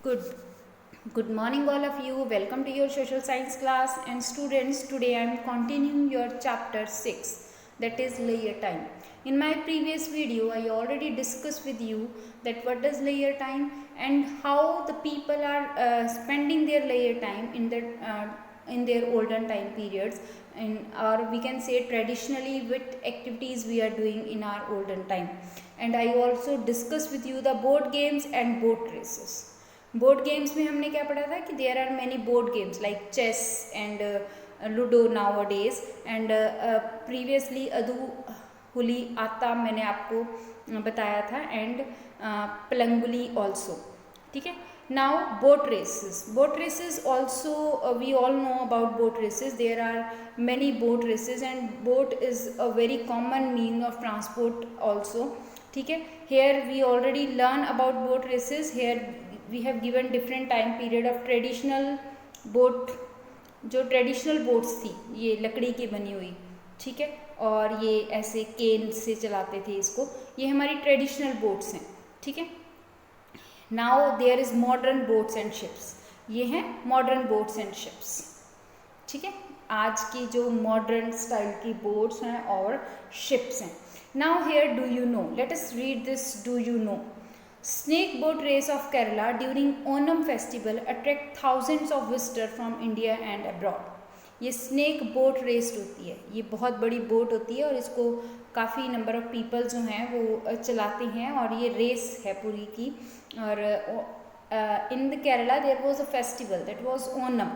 Good Good morning all of you. Welcome to your social science class. And students, today I am continuing your chapter 6, that is layer time. In my previous video I already discussed with you that what is layer time and how the people are spending their layer time in their olden time periods, or we can say traditionally what activities we are doing in our olden time. And I also discussed with you the board games and boat races. Board games में हमने क्या पढ़ा था कि there are many board games like chess and ludo nowadays and previously अदू हुली आता मैंने आपको बताया था एंड पलंगुली ऑल्सो. ठीक है. Now boat races also we all know about boat races. There are many boat races and boat is a very common mean of transport also. ठीक है. Here we already learn about boat races. Here we have given different time period of traditional boat. जो traditional boats थी ये लकड़ी की बनी हुई, ठीक है, और ये ऐसे केन से चलाते थे इसको, ये हमारी ट्रेडिशनल बोट्स हैं. ठीक है. Now there is modern boats and ships. ये हैं मॉडर्न बोट्स एंड शिप्स. ठीक है. आज की जो मॉडर्न स्टाइल की बोट्स हैं और शिप्स हैं. Now here do you know, late us read this do you know. Snake boat race of Kerala during Onam festival attract thousands of visitors from India and abroad. ये snack boat race होती है. ये बहुत बड़ी boat होती है और इसको काफ़ी नंबर ऑफ पीपल जो हैं वो चलाते हैं और ये रेस है पूरी की. और in the Kerala there was a festival that was Onam.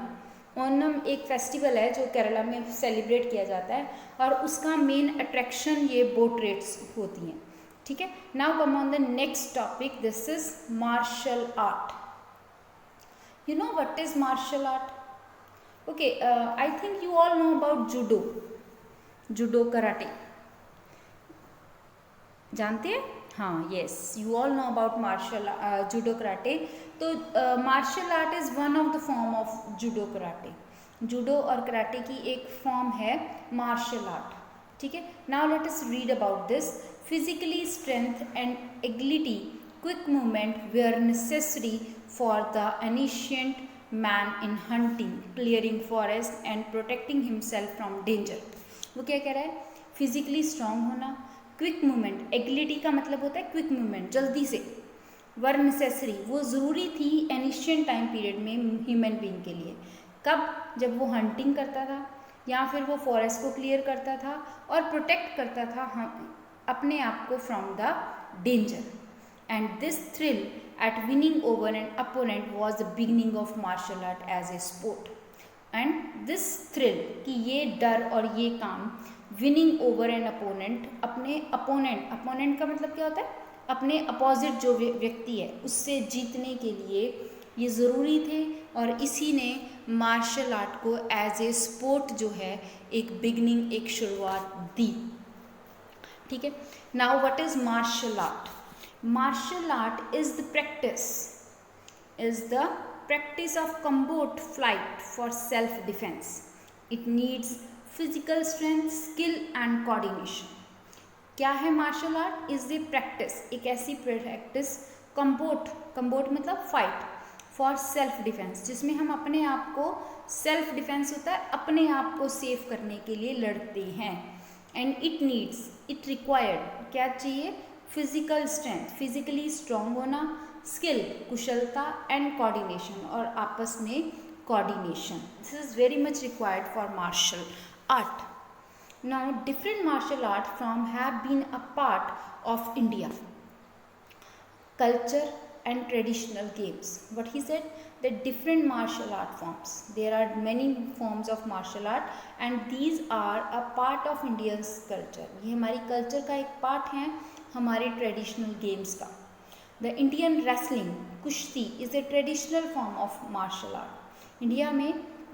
Onam एक फेस्टिवल है जो केरला में सेलिब्रेट किया जाता है और उसका मेन अट्रैक्शन ये बोट रेस होती हैं. ठीक है. Now come on the next topic. This is martial art. You know what is martial art? Okay, I think you all know about judo karate. जानते हैं? हाँ, yes, you all know about martial judo karate. तो martial art is one of the form of judo karate. Judo और karate की एक फॉर्म है martial art. ठीक है. Now let us read about this. Physically strength and agility, quick movement were necessary for the ancient man in hunting, clearing forest and protecting himself from danger. वो क्या कह रहा है? फिजिकली स्ट्रांग होना, quick movement. एगिलिटी का मतलब होता है क्विक मूवमेंट, जल्दी से. वर नेसेसरी, वो ज़रूरी थी एनिशियंट टाइम पीरियड में ह्यूमन बीइंग के लिए. कब? जब वो हंटिंग करता था या फिर वो फॉरेस्ट को क्लियर करता था और प्रोटेक्ट करता था अपने आप को from the danger. And this thrill at winning over an opponent was the beginning of martial art as a sport. And this thrill कि ये डर और ये काम विनिंग ओवर एन अपोनेंट, अपने अपोनेंट का मतलब क्या होता है? अपने अपोजिट जो व्यक्ति है उससे जीतने के लिए ये ज़रूरी थे और इसी ने मार्शल आर्ट को एज ए स्पोर्ट जो है एक बिगिनिंग, एक शुरुआत दी. ठीक है. Now what is martial art? Martial art is the practice of combat flight for self defence. It needs physical strength, skill and coordination. क्या है martial art? Is the practice, एक ऐसी प्रैक्टिस, कम्बैट मतलब फाइट, फॉर सेल्फ डिफेंस, जिसमें हम अपने आप को, सेल्फ डिफेंस होता है अपने आप को सेव करने के लिए लड़ते हैं. एंड इट रिक्वायर्ड, क्या चाहिए? फिजिकल स्ट्रेंथ, फिजिकली स्ट्रांग होना, स्किल कुशलता, एंड कोऑर्डिनेशन और आपस में coordination. This is very much required for martial art. Now different martial art form have been a part of India culture and traditional games. What he said, the different martial art forms, there are many forms of martial art and these are a part of India's culture. ये हमारी culture का एक part है, हमारे traditional games का. The Indian wrestling, कुश्ती, is a traditional form of martial art. India में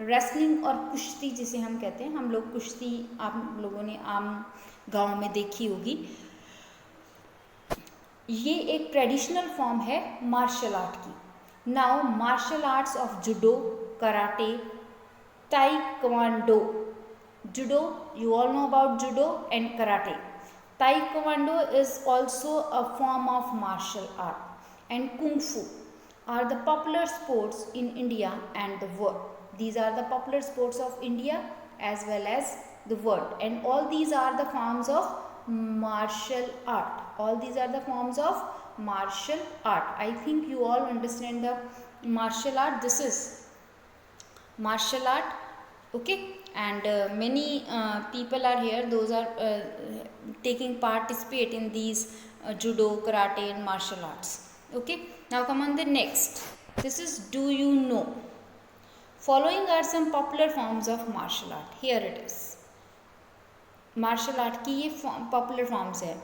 wrestling और कुश्ती जिसे हम कहते हैं, हम लोग कुश्ती आप लोगों ने आम गाँव में देखी होगी. ये एक ट्रेडिशनल फॉर्म है मार्शल आर्ट की. Now martial arts of judo, karate, taekwondo. Judo, you all know about judo and karate. Taekwondo is also a form of martial art. And kung fu. are the popular sports in India and the world. These are the popular sports of India as well as the world, and all these are the forms of martial art. All these are the forms of martial art. I think you all understand the martial art. This is martial art, okay, and many people are here, those are participate in these judo, karate and martial arts. Okay, now come on the next. This is do you know. Following are some popular forms of martial art. Here it is. Martial art की ये popular forms है.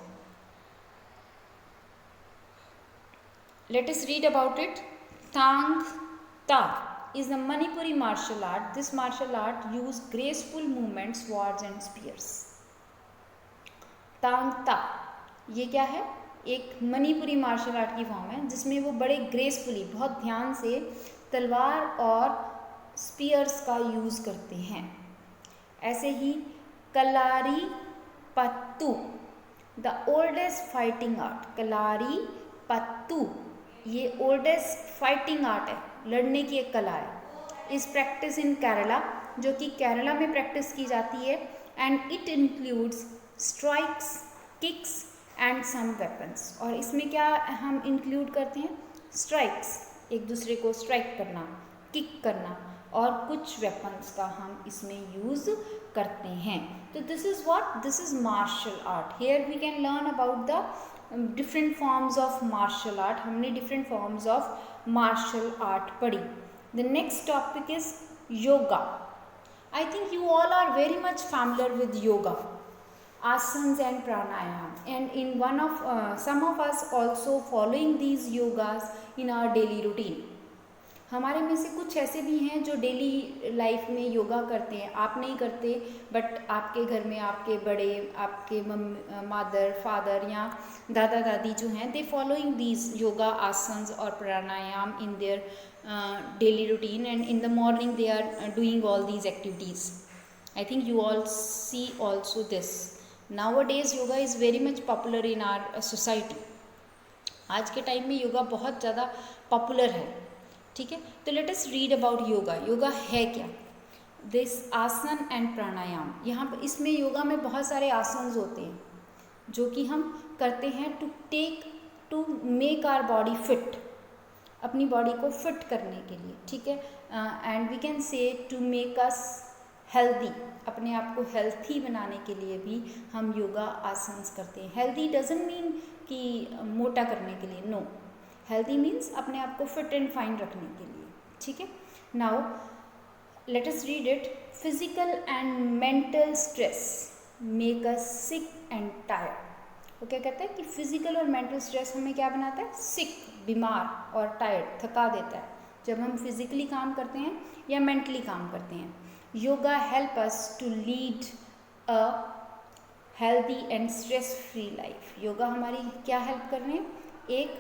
Let us read about it. Thang Ta is a Manipuri martial art. This martial art use graceful movements, swords and spears. तांग ता ये क्या है? एक Manipuri martial art की form है जिसमें वो बड़े ग्रेसफुली, बहुत ध्यान से तलवार और स्पीयर्स का यूज़ करते हैं. ऐसे ही कलारी पत्तू, द ओल्डेस्ट फाइटिंग आर्ट. कलारी पत्तू ये ओल्डेस्ट फाइटिंग आर्ट है, लड़ने की एक कला है. इस प्रैक्टिस इन केरला, जो कि केरला में प्रैक्टिस की जाती है. And it includes strikes, kicks and some weapons. और इसमें क्या हम इंक्लूड करते हैं? स्ट्राइक्स, एक दूसरे को स्ट्राइक करना, किक करना, और कुछ वेपन्स का हम इसमें यूज़ करते हैं. तो this is what, this is martial art. Here we can learn about the different forms of martial art. हमने different forms of martial art पढ़ी. The next topic is yoga. I think you all are very much familiar with yoga, asanas and pranayam, and in one of some of us also following these yogas in our daily routine. हमारे में से कुछ ऐसे भी हैं जो daily life में योगा करते हैं. आप नहीं करते, बट आपके घर में आपके बड़े, आपके मदर फादर या दादा दादी जो हैं, they following these yoga, asanas और pranayam in their daily routine, and in the morning they are doing all these activities. I think you all see also this. Nowadays yoga is very much popular in our society. आज के time में योगा बहुत ज़्यादा popular है. ठीक है, तो late us read about yoga. Yoga है क्या? दिस आसन एंड प्राणायाम. यहाँ पर इसमें योगा में बहुत सारे आसन्स होते हैं जो कि हम करते हैं to make our body fit, अपनी बॉडी को फिट करने के लिए. ठीक है, and we can say to make us healthy, अपने आप को हेल्थी बनाने के लिए भी हम योगा आसन्स करते हैं. हेल्दी डजंट मीन कि मोटा करने के लिए, नो. हेल्दी मीन्स अपने आप को फिट एंड फाइन रखने के लिए. ठीक है, now let us read it. Physical and mental stress make us sick and tired. वो क्या कहता है कि फिजिकल और मेंटल स्ट्रेस हमें क्या बनाता है? सिक, बीमार और टायर्ड, थका देता है जब हम फिजिकली काम करते हैं या मेंटली काम करते हैं. Yoga help us to lead a healthy and stress free life. Yoga हमारी क्या हेल्प कर रहे हैं? एक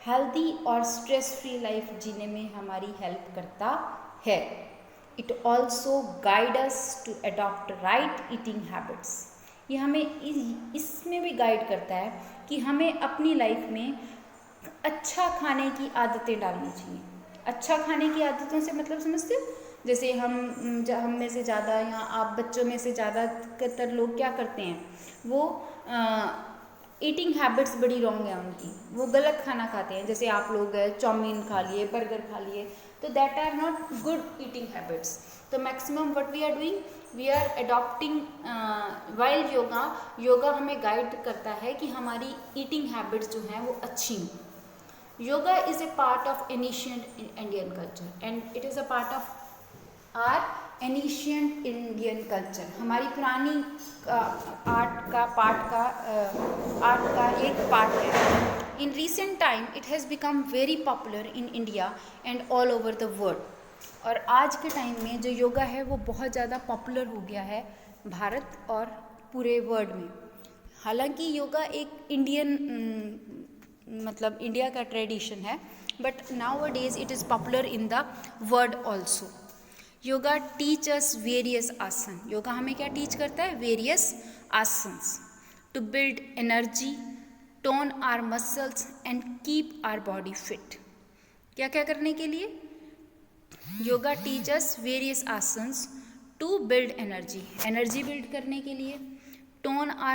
हेल्दी और स्ट्रेस फ्री लाइफ जीने में हमारी हेल्प करता है. It also guide us to adopt right eating habits. ये हमें इसमें भी गाइड करता है कि हमें अपनी लाइफ में अच्छा खाने की आदतें डालनी चाहिए. अच्छा खाने की आदतों से मतलब समझते हो? जैसे हम में से ज़्यादा या आप बच्चों में से ज़्यादातर लोग क्या करते हैं, वो ईटिंग हैबिट्स बड़ी रॉन्ग है उनकी. वो गलत खाना खाते हैं. जैसे आप लोग चाउमीन खा लिए, बर्गर खा लिए, तो that are not good eating habits. तो maximum what we are doing, we are adopting while yoga हमें गाइड करता है कि हमारी ईटिंग हैबिट्स जो हैं वो अच्छी हों. Yoga is a part of ancient Indian culture and it is a part of our ancient Indian culture. हमारी पुरानी आर्ट का एक पार्ट है. In recent time it has become very popular in India and all over the world. और आज के time में जो योगा है वो बहुत ज़्यादा पॉपुलर हो गया है भारत और पूरे वर्ल्ड में. हालांकि योगा एक इंडियन मतलब इंडिया का ट्रेडिशन है, but nowadays it is popular in the world also. Yoga teach us various asan. Yoga हमें क्या टीच करता है? Various asans to build energy, tone our muscles and keep our body fit. क्या क्या करने के लिए? Yoga teachers various asans to build energy, energy build करने के लिए। Tone are